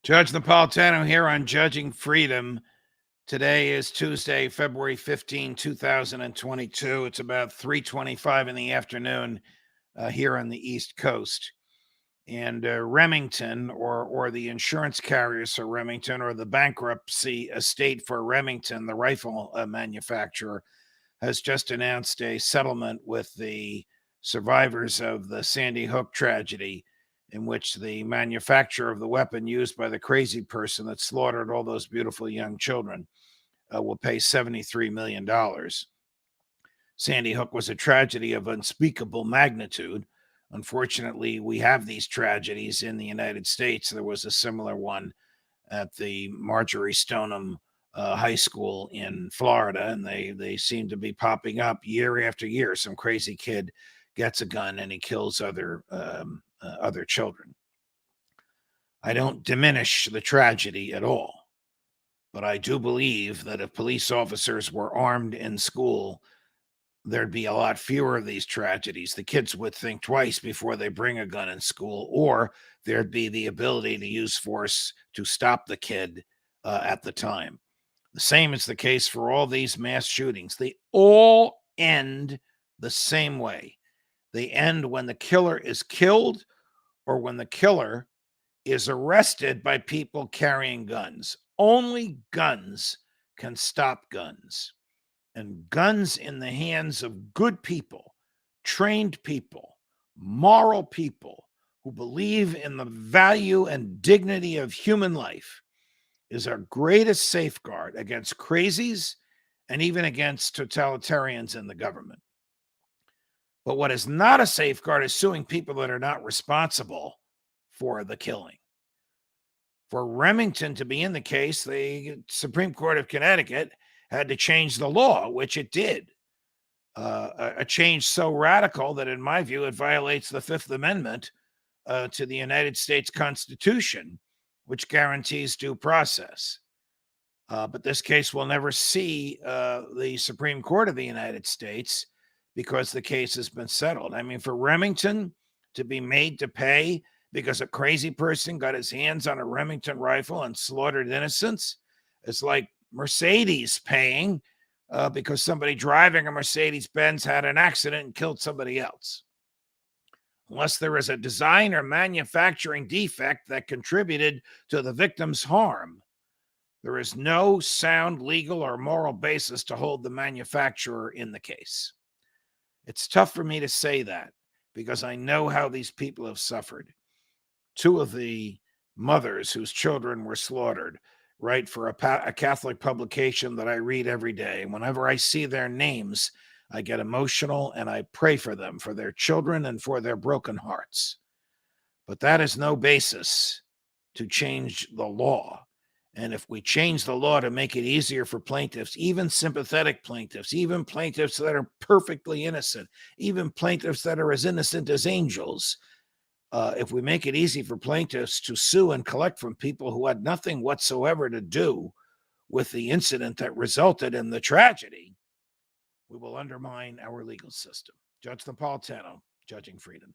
Judge Napolitano here on Judging Freedom. Today is Tuesday, February 15, 2022. It's about 3:25 in the afternoon here on the East Coast. And Remington, or the insurance carriers for Remington, or the bankruptcy estate for Remington, the rifle manufacturer, has just announced a settlement with the survivors of the Sandy Hook tragedy, in which the manufacturer of the weapon used by the crazy person that slaughtered all those beautiful young children will pay $73 million. Sandy Hook was a tragedy of unspeakable magnitude. Unfortunately, we have these tragedies in the United States. There was a similar one at the Marjorie Stoneman High School in Florida, and they seem to be popping up year after year. Some crazy kid gets a gun and he kills other children. I don't diminish the tragedy at all, but I do believe that if police officers were armed in school, there'd be a lot fewer of these tragedies. The kids would think twice before they bring a gun in school, or there'd be the ability to use force to stop the kid at the time. The same is the case for all these mass shootings. They all end the same way. They end when the killer is killed or when the killer is arrested by people carrying guns. Only guns can stop guns. And guns in the hands of good people, trained people, moral people who believe in the value and dignity of human life is our greatest safeguard against crazies and even against totalitarians in the government. But what is not a safeguard is suing people that are not responsible for the killing. For Remington to be in the case, the Supreme Court of Connecticut had to change the law, which it did. A change so radical that, in my view, it violates the Fifth Amendment to the United States Constitution, which guarantees due process. But this case will never see the Supreme Court of the United States because the case has been settled. I mean, for Remington to be made to pay because a crazy person got his hands on a Remington rifle and slaughtered innocents, it's like Mercedes paying because somebody driving a Mercedes-Benz had an accident and killed somebody else. Unless there is a design or manufacturing defect that contributed to the victim's harm, there is no sound legal or moral basis to hold the manufacturer in the case. It's tough for me to say that because I know how these people have suffered. Two of the mothers whose children were slaughtered write for a Catholic publication that I read every day. And whenever I see their names, I get emotional and I pray for them, for their children and for their broken hearts. But that is no basis to change the law. And if we change the law to make it easier for plaintiffs, even sympathetic plaintiffs, even plaintiffs that are perfectly innocent, even plaintiffs that are as innocent as angels, if we make it easy for plaintiffs to sue and collect from people who had nothing whatsoever to do with the incident that resulted in the tragedy, we will undermine our legal system. Judge Napolitano, Judging Freedom.